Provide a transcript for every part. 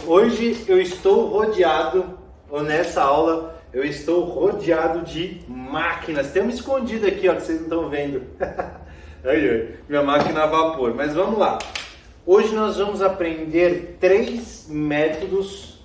Hoje eu estou rodeado, ou nessa aula, eu estou rodeado de máquinas. Tem uma escondida aqui, ó, que vocês não estão vendo. Aí, minha máquina a vapor. Mas vamos lá. Hoje nós vamos aprender 3 métodos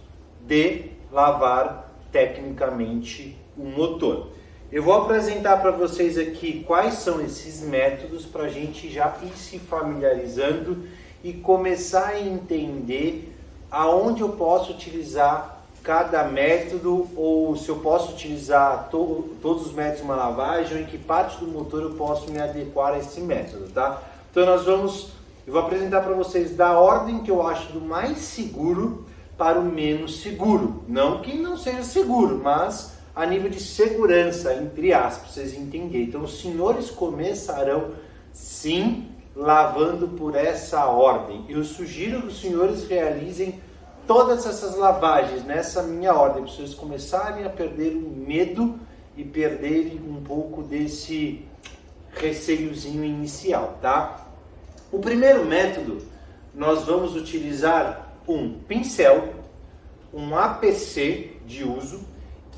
de lavar tecnicamente o motor. Eu vou apresentar para vocês aqui quais são esses métodos para a gente já ir se familiarizando e começar a entender aonde eu posso utilizar cada método, ou se eu posso utilizar todos os métodos de uma lavagem, ou em que parte do motor eu posso me adequar a esse método, tá? Então eu vou apresentar para vocês da ordem que eu acho do mais seguro para o menos seguro. Não que não seja seguro, mas a nível de segurança, entre aspas, vocês entenderem. Então os senhores começarão sim lavando por essa ordem. Eu sugiro que os senhores realizem todas essas lavagens nessa minha ordem, para vocês começarem a perder o medo e perderem um pouco desse receiozinho inicial, tá? O primeiro método, nós vamos utilizar um pincel, um APC de uso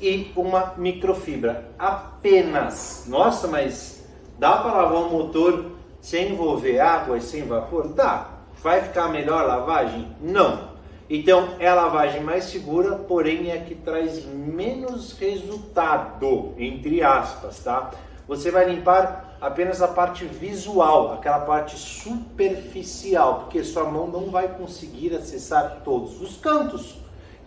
e uma microfibra, apenas. Nossa, mas dá para lavar um motor sem envolver água e sem vapor? Dá. Vai ficar melhor a lavagem? Não. Então é a lavagem mais segura, porém é a que traz menos resultado, entre aspas, tá? Você vai limpar apenas a parte visual, aquela parte superficial, porque sua mão não vai conseguir acessar todos os cantos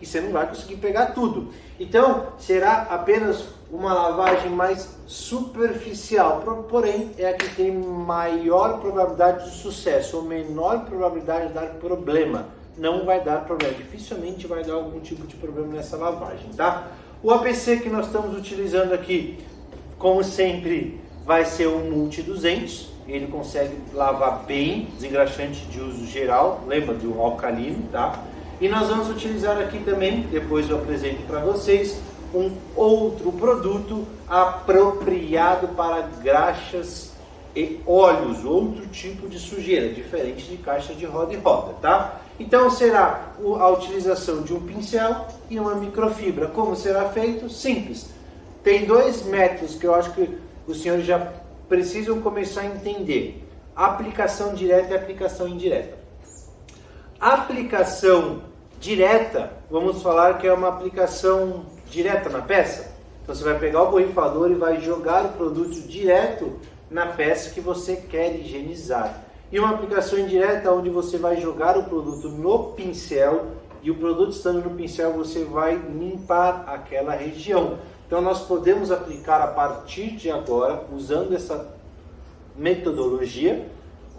e você não vai conseguir pegar tudo. Então será apenas uma lavagem mais superficial, porém é a que tem maior probabilidade de sucesso ou menor probabilidade de dar problema. Não vai dar problema, dificilmente vai dar algum tipo de problema nessa lavagem, tá? O APC que nós estamos utilizando aqui, como sempre, vai ser um Multi 200, ele consegue lavar bem, desengraxante de uso geral, lembra do alcalino, tá? E nós vamos utilizar aqui também, depois eu apresento para vocês, um outro produto apropriado para graxas e óleos, outro tipo de sujeira, diferente de caixa de roda e roda, tá? Então será a utilização de um pincel e uma microfibra. Como será feito? Simples. Tem 2 métodos que eu acho que os senhores já precisam começar a entender. Aplicação direta e aplicação indireta. Aplicação direta, vamos falar que é uma aplicação direta na peça. Então você vai pegar o borrifador e vai jogar o produto direto na peça que você quer higienizar. E uma aplicação indireta onde você vai jogar o produto no pincel e o produto estando no pincel você vai limpar aquela região. Então nós podemos aplicar a partir de agora, usando essa metodologia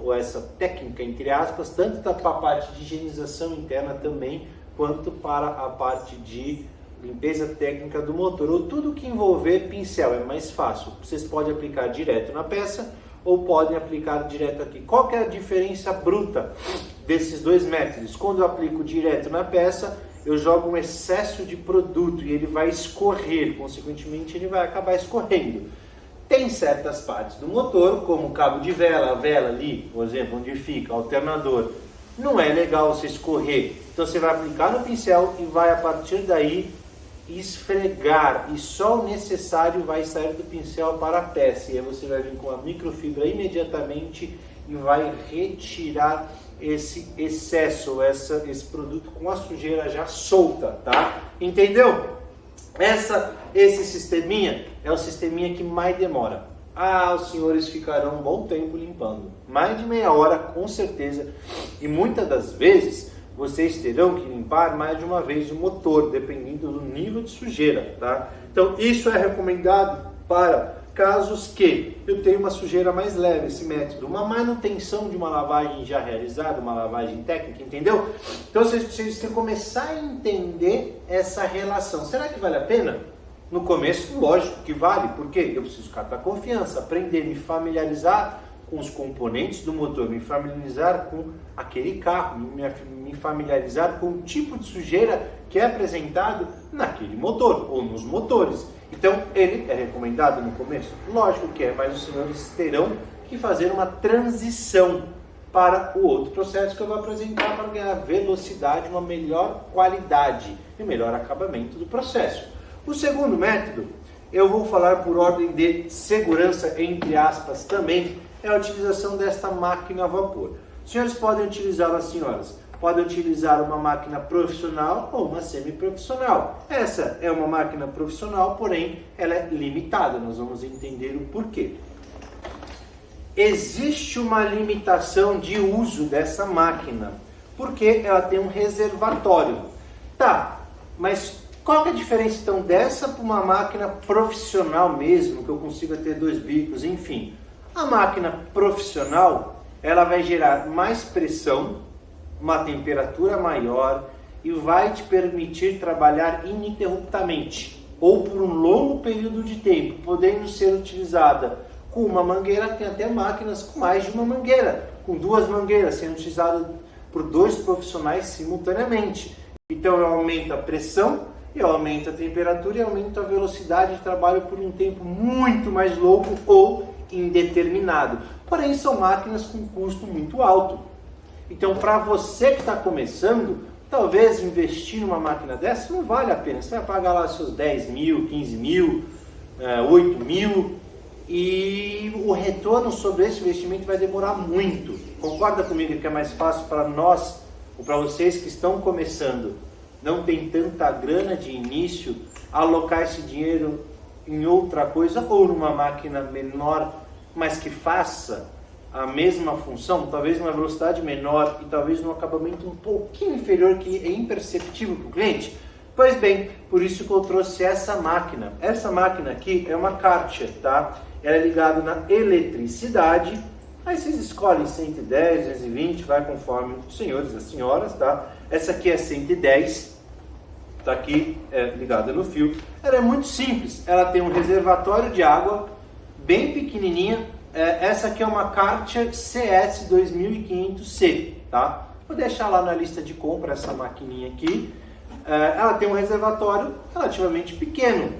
ou essa técnica entre aspas, tanto para a parte de higienização interna também, quanto para a parte de limpeza técnica do motor, ou tudo que envolver pincel, é mais fácil. Vocês podem aplicar direto na peça ou podem aplicar direto aqui. Qual que é a diferença bruta desses 2 métodos? Quando eu aplico direto na peça, eu jogo um excesso de produto e ele vai escorrer, consequentemente ele vai acabar escorrendo. Tem certas partes do motor, como o cabo de vela, a vela ali, por exemplo, onde fica o alternador, não é legal você escorrer. Então você vai aplicar no pincel e vai a partir daí esfregar, e só o necessário vai sair do pincel para a peça, e aí você vai vir com a microfibra imediatamente e vai retirar esse excesso, esse produto com a sujeira já solta, tá? Entendeu? Esse sisteminha é o sisteminha que mais demora. Os senhores ficarão um bom tempo limpando, mais de meia hora com certeza, e muitas das vezes vocês terão que limpar mais de uma vez o motor, dependendo do nível de sujeira, tá? Então isso é recomendado para casos que eu tenho uma sujeira mais leve, esse método, uma manutenção de uma lavagem já realizada, uma lavagem técnica, entendeu? Então vocês precisam começar a entender essa relação. Será que vale a pena? No começo, lógico que vale, porque eu preciso captar confiança, aprender, me familiarizar com os componentes do motor, me familiarizar com aquele carro, me familiarizar com o tipo de sujeira que é apresentado naquele motor ou nos motores. Então, ele é recomendado no começo? Lógico que é, mas os senhores terão que fazer uma transição para o outro processo que eu vou apresentar para ganhar velocidade, uma melhor qualidade e melhor acabamento do processo. O segundo método, eu vou falar por ordem de segurança, entre aspas, também, é a utilização desta máquina a vapor. Os senhores podem utilizar, as senhoras, podem utilizar uma máquina profissional ou uma semi-profissional. Essa é uma máquina profissional, porém, ela é limitada. Nós vamos entender o porquê. Existe uma limitação de uso dessa máquina, porque ela tem um reservatório. Tá, mas qual que é a diferença então dessa para uma máquina profissional mesmo, que eu consiga ter 2 bicos, enfim. A máquina profissional, ela vai gerar mais pressão, uma temperatura maior e vai te permitir trabalhar ininterruptamente ou por um longo período de tempo, podendo ser utilizada com uma mangueira. Tem até máquinas com mais de uma mangueira, com 2 mangueiras, sendo utilizada por 2 profissionais simultaneamente. Então eu aumento a pressão, eu aumento a temperatura e aumento a velocidade de trabalho por um tempo muito mais longo ou indeterminado. Porém, são máquinas com custo muito alto. Então, para você que está começando, talvez investir numa máquina dessa não vale a pena. Você vai pagar lá seus 10 mil, 15 mil, 8 mil e o retorno sobre esse investimento vai demorar muito. Concorda comigo que é mais fácil para nós ou para vocês que estão começando, não tem tanta grana de início, alocar esse dinheiro em outra coisa ou numa máquina menor, mas que faça a mesma função, talvez numa velocidade menor e talvez num acabamento um pouquinho inferior que é imperceptível para o cliente? Pois bem, por isso que eu trouxe essa máquina. Essa máquina aqui é uma Karcher, tá? Ela é ligada na eletricidade, aí vocês escolhem 110, 220, vai conforme os senhores e as senhoras, tá? Essa aqui é 110, tá aqui ligada no fio. Ela é muito simples, ela tem um reservatório de água bem pequenininha. Essa aqui é uma Karcher CS 2500C, tá? Vou deixar lá na lista de compra essa maquininha aqui. Ela tem um reservatório relativamente pequeno,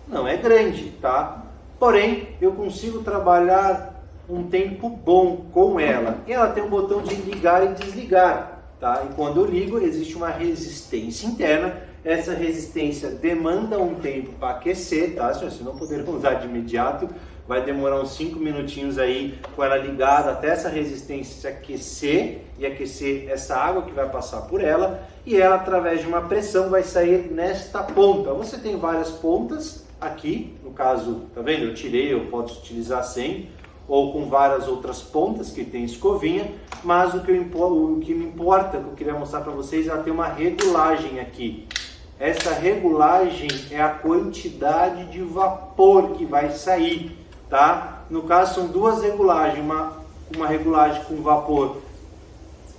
não é grande, tá? Porém, eu consigo trabalhar um tempo bom com ela. E ela tem um botão de ligar e desligar, tá? E quando eu ligo, existe uma resistência interna. Essa resistência demanda um tempo para aquecer, tá? Se você não puder usar de imediato, vai demorar uns 5 minutinhos aí com ela ligada até essa resistência se aquecer e aquecer essa água que vai passar por ela, e ela através de uma pressão vai sair nesta ponta. Você tem várias pontas aqui, no caso, tá vendo? Eu tirei, eu posso utilizar sem, ou com várias outras pontas que tem escovinha, mas o que me importa, que eu queria mostrar para vocês, ela tem uma regulagem aqui. Essa regulagem é a quantidade de vapor que vai sair, tá? No caso são 2 regulagens, uma regulagem com vapor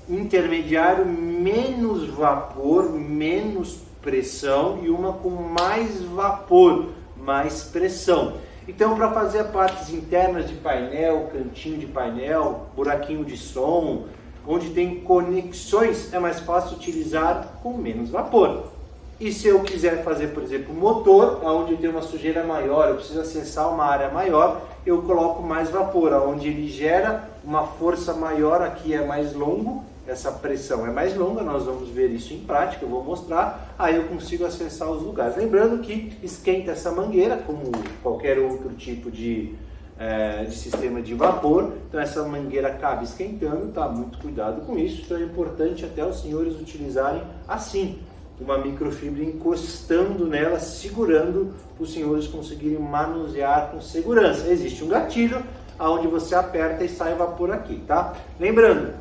intermediário, menos vapor, menos pressão, e uma com mais vapor, mais pressão. Então, para fazer partes internas de painel, cantinho de painel, buraquinho de som, onde tem conexões, é mais fácil utilizar com menos vapor. E se eu quiser fazer, por exemplo, motor, onde eu tenho uma sujeira maior, eu preciso acessar uma área maior, eu coloco mais vapor, onde ele gera uma força maior, aqui é mais longo, essa pressão é mais longa, nós vamos ver isso em prática, eu vou mostrar, aí eu consigo acessar os lugares. Lembrando que esquenta essa mangueira, como qualquer outro tipo de sistema de vapor, então essa mangueira acaba esquentando, tá? Muito cuidado com isso, então é importante até os senhores utilizarem assim, uma microfibra encostando nela, segurando, para os senhores conseguirem manusear com segurança. Existe um gatilho, onde você aperta e sai vapor aqui, tá? Lembrando,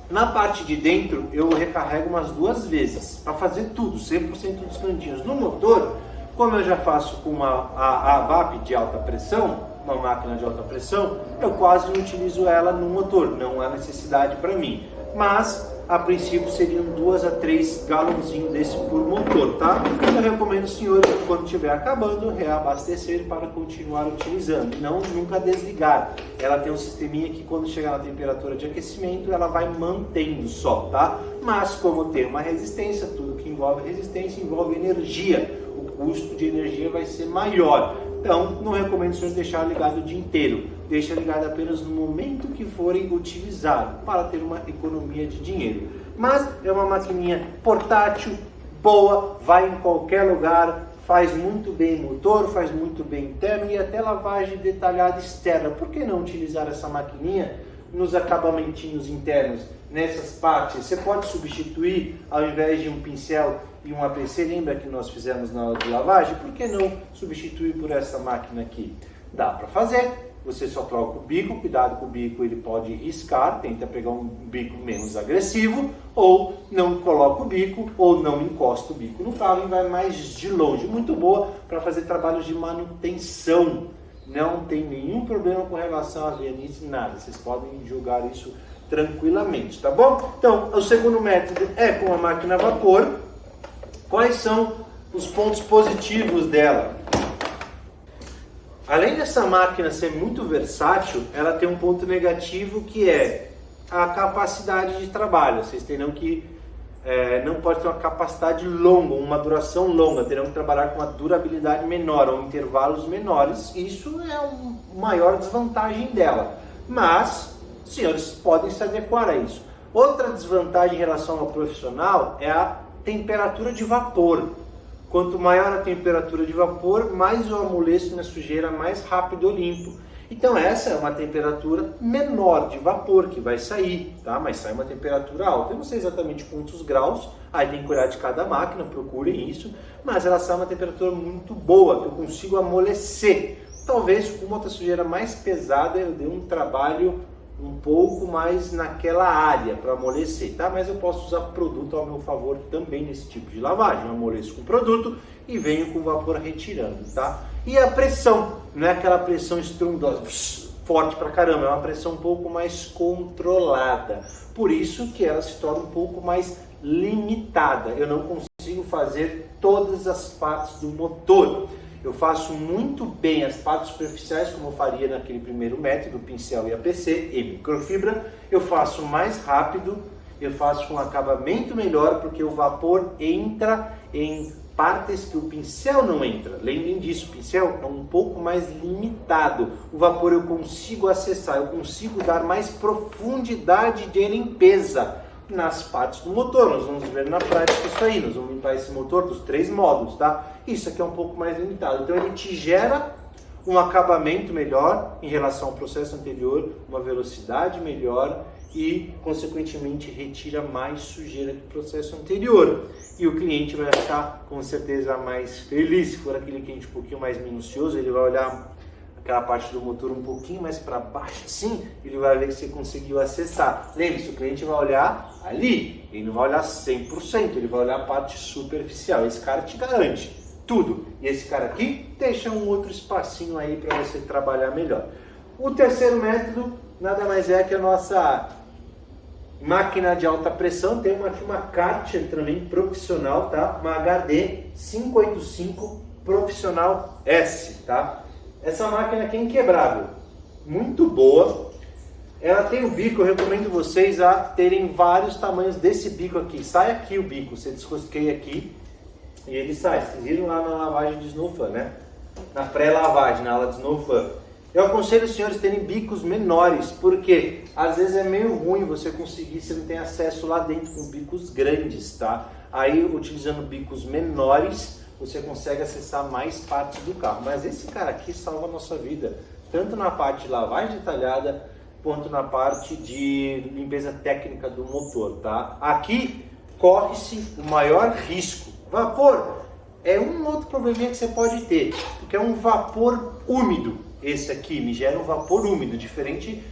na parte de dentro eu recarrego umas 2 vezes, para fazer tudo, 100% dos cantinhos. No motor, como eu já faço com a VAP de alta pressão, uma máquina de alta pressão, eu quase não utilizo ela no motor, não há necessidade para mim. Mas, a princípio, seriam 2 a 3 galãozinhos desse por motor, tá? Eu recomendo, senhores, quando estiver acabando, reabastecer para continuar utilizando, não nunca desligar. Ela tem um sisteminha que quando chegar na temperatura de aquecimento, ela vai mantendo só, tá? Mas, como tem uma resistência, tudo que envolve resistência envolve energia. O custo de energia vai ser maior. Então, não recomendo os senhores deixar ligado o dia inteiro. deixa ligado apenas no momento que forem utilizados, para ter uma economia de dinheiro. Mas é uma maquininha portátil, boa, vai em qualquer lugar, faz muito bem motor, faz muito bem interno e até lavagem detalhada externa. Por que não utilizar essa maquininha nos acabamentinhos internos, nessas partes? Você pode substituir, ao invés de um pincel e um APC, lembra que nós fizemos na hora de lavagem? Por que não substituir por essa máquina aqui? Dá para fazer. Você só troca o bico, cuidado com o bico, ele pode riscar, tenta pegar um bico menos agressivo, ou não coloca o bico, ou não encosta o bico no carro e vai mais de longe. Muito boa para fazer trabalhos de manutenção. Não tem nenhum problema com relação à verniz, nada. Vocês podem julgar isso tranquilamente, tá bom? Então, o segundo método é com a máquina a vapor. Quais são os pontos positivos dela? Além dessa máquina ser muito versátil, ela tem um ponto negativo que é a capacidade de trabalho. Vocês terão que não pode ter uma capacidade longa, uma duração longa, terão que trabalhar com uma durabilidade menor ou intervalos menores. Isso é uma maior desvantagem dela, mas os senhores podem se adequar a isso. Outra desvantagem em relação ao profissional é a temperatura de vapor. Quanto maior a temperatura de vapor, mais eu amoleço minha sujeira, mais rápido eu limpo. Então essa é uma temperatura menor de vapor que vai sair, tá? Mas sai uma temperatura alta. Eu não sei exatamente quantos graus, aí tem que cuidar de cada máquina, procurem isso. Mas ela sai uma temperatura muito boa, que eu consigo amolecer. Talvez com uma outra sujeira mais pesada eu dê um trabalho um pouco mais naquela área para amolecer, tá? Mas eu posso usar produto ao meu favor também nesse tipo de lavagem. Eu amoleço com produto e venho com o vapor retirando, tá? E a pressão, não é aquela pressão estrondosa, forte pra caramba, é uma pressão um pouco mais controlada. Por isso que ela se torna um pouco mais limitada. Eu não consigo fazer todas as partes do motor. Eu faço muito bem as partes superficiais, como eu faria naquele primeiro método, pincel e APC e microfibra. Eu faço mais rápido, eu faço com um acabamento melhor, porque o vapor entra em partes que o pincel não entra. Lembrem disso, o pincel é um pouco mais limitado. O vapor eu consigo acessar, eu consigo dar mais profundidade de limpeza nas partes do motor. Nós vamos ver na prática isso aí, nós vamos limpar esse motor dos 3 módulos, tá? Isso aqui é um pouco mais limitado, então ele te gera um acabamento melhor em relação ao processo anterior, uma velocidade melhor e, consequentemente, retira mais sujeira do processo anterior. E o cliente vai ficar, com certeza, mais feliz. Se for aquele cliente um pouquinho mais minucioso, ele vai olhar aquela parte do motor um pouquinho mais para baixo, assim, ele vai ver que você conseguiu acessar. Lembre-se, o cliente vai olhar ali, ele não vai olhar 100%, ele vai olhar a parte superficial. Esse cara te garante tudo. E esse cara aqui deixa um outro espacinho aí para você trabalhar melhor. O terceiro método nada mais é que a nossa máquina de alta pressão. Tem aqui uma Karcher também profissional, tá? Uma HD 585 Profissional S, tá? Essa máquina aqui é inquebrável, muito boa. Ela tem o bico, eu recomendo vocês a terem vários tamanhos desse bico aqui. Sai aqui o bico, você desrosqueia aqui e ele sai. Vocês viram lá na lavagem de Snowfan, né? Na pré-lavagem, na aula de Snowfan. Eu aconselho os senhores terem bicos menores, porque às vezes é meio ruim você conseguir, você não tem acesso lá dentro com bicos grandes, tá? Aí, utilizando bicos menores, você consegue acessar mais partes do carro. Mas esse cara aqui salva a nossa vida, tanto na parte de lavagem detalhada, quanto na parte de limpeza técnica do motor, tá? Aqui corre-se o maior risco. Vapor é um outro probleminha que você pode ter, porque é um vapor úmido. Esse aqui me gera um vapor úmido, diferente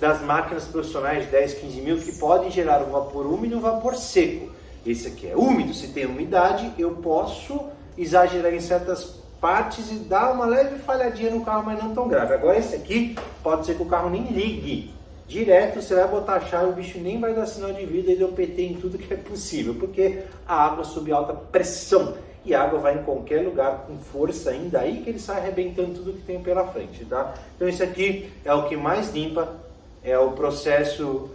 das máquinas profissionais de 10, 15 mil, que podem gerar um vapor úmido e um vapor seco. Esse aqui é úmido, se tem umidade, eu posso exagerar em certas partes e dar uma leve falhadinha no carro, mas não tão grave. Agora esse aqui, pode ser que o carro nem ligue. Direto, você vai botar a chave, o bicho nem vai dar sinal de vida e deu PT em tudo que é possível, porque a água sob alta pressão. E a água vai em qualquer lugar com força ainda, aí que ele sai arrebentando tudo que tem pela frente, tá? Então esse aqui é o que mais limpa, é o processo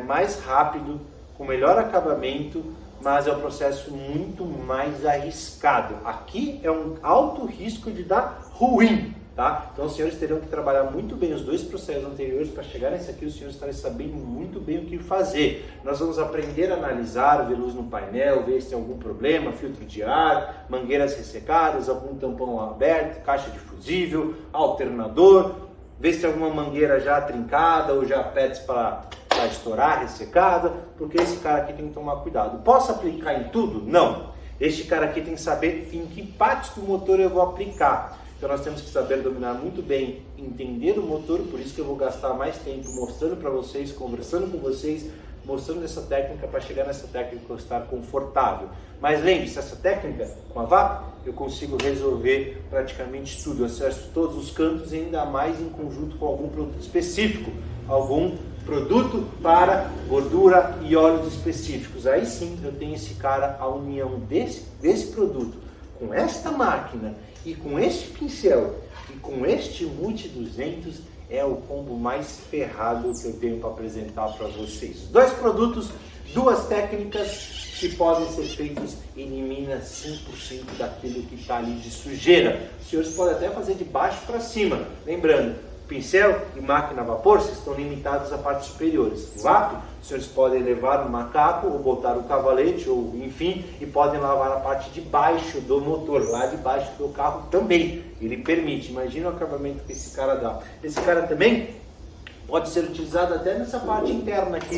mais rápido, com melhor acabamento, mas é um processo muito mais arriscado. Aqui é um alto risco de dar ruim, Tá? Então os senhores terão que trabalhar muito bem os dois processos anteriores para chegar nesse aqui, os senhores estarem sabendo muito bem o que fazer. Nós vamos aprender a analisar, ver luz no painel, ver se tem algum problema, filtro de ar, mangueiras ressecadas, algum tampão aberto, caixa de fusível, alternador, ver se tem alguma mangueira já trincada ou já pets para estourar, ressecada, porque esse cara aqui tem que tomar cuidado. Posso aplicar em tudo? Não. Este cara aqui tem que saber em que partes do motor eu vou aplicar. Então nós temos que saber dominar muito bem, entender o motor, por isso que eu vou gastar mais tempo mostrando para vocês, conversando com vocês, mostrando essa técnica para chegar nessa técnica eu estar confortável. Mas lembre-se, essa técnica com a VAP, eu consigo resolver praticamente tudo, eu acesso todos os cantos e ainda mais em conjunto com algum produto específico, algum produto para gordura e óleos específicos. Aí sim eu tenho esse cara, a união desse produto com esta máquina e com este pincel e com este Multi 200 é o combo mais ferrado que eu tenho para apresentar para vocês. Dois produtos, duas técnicas que podem ser feitos, elimina 100% daquilo que está ali de sujeira. Os senhores podem até fazer de baixo para cima, lembrando, pincel e máquina a vapor, vocês estão limitados à parte superiores. VAP, os senhores podem levar o macaco ou botar o cavalete, ou enfim, e podem lavar a parte de baixo do motor, lá de baixo do carro também. Ele permite, imagina o acabamento que esse cara dá. Esse cara também pode ser utilizado até nessa parte interna aqui,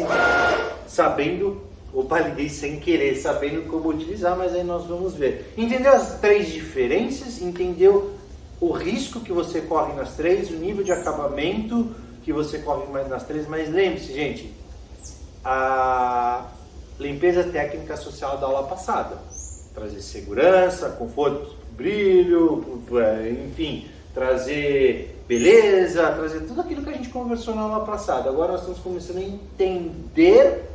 sabendo, opa, liguei sem querer, sabendo como utilizar, mas aí nós vamos ver. Entendeu as três diferenças? Entendeu o risco que você corre nas três, o nível de acabamento que você corre mais nas três, mas lembre-se, gente, a limpeza técnica social da aula passada, trazer segurança, conforto, brilho, enfim, trazer beleza, trazer tudo aquilo que a gente conversou na aula passada. Agora nós estamos começando a entender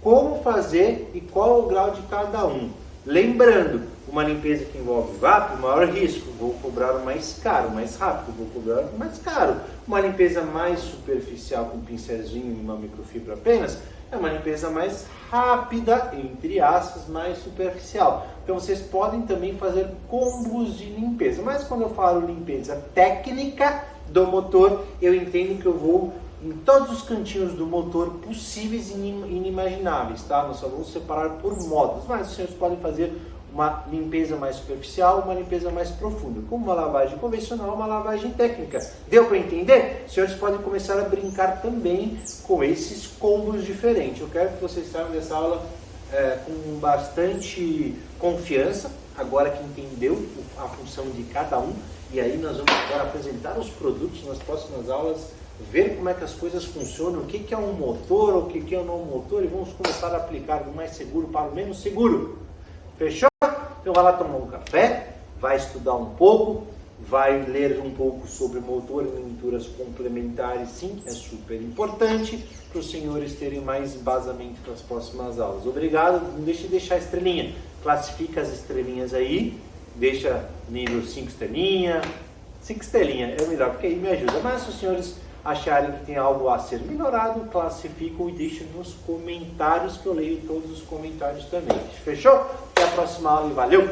como fazer e qual é o grau de cada um. Lembrando, uma limpeza que envolve VAP, maior risco, vou cobrar o mais caro, mais rápido, vou cobrar o mais caro. Uma limpeza mais superficial com um pincelzinho e uma microfibra apenas, é uma limpeza mais rápida, entre aspas, mais superficial. Então vocês podem também fazer combos de limpeza, mas quando eu falo limpeza técnica do motor, eu entendo que eu vou em todos os cantinhos do motor possíveis e inimagináveis, tá? Nós só vamos separar por modos, mas os senhores podem fazer uma limpeza mais superficial, uma limpeza mais profunda, como uma lavagem convencional, uma lavagem técnica. Deu para entender? Os senhores podem começar a brincar também com esses combos diferentes. Eu quero que vocês saiam dessa aula com bastante confiança, agora que entendeu a função de cada um, e aí nós vamos agora apresentar os produtos nas próximas aulas, ver como é que as coisas funcionam, o que é um motor, o que é um não motor, e vamos começar a aplicar do mais seguro para o menos seguro. Fechou? Então vai lá tomar um café, vai estudar um pouco, vai ler um pouco sobre motor e leituras complementares, sim, é super importante para os senhores terem mais embasamento para as próximas aulas. Obrigado, não deixe de deixar a estrelinha, classifica as estrelinhas aí, deixa nível 5 estrelinha, 5 estrelinha é melhor, porque aí me ajuda, mas se os senhores acharem que tem algo a ser melhorado, classificam e deixem nos comentários, que eu leio todos os comentários também. Fechou? Até a próxima aula e valeu!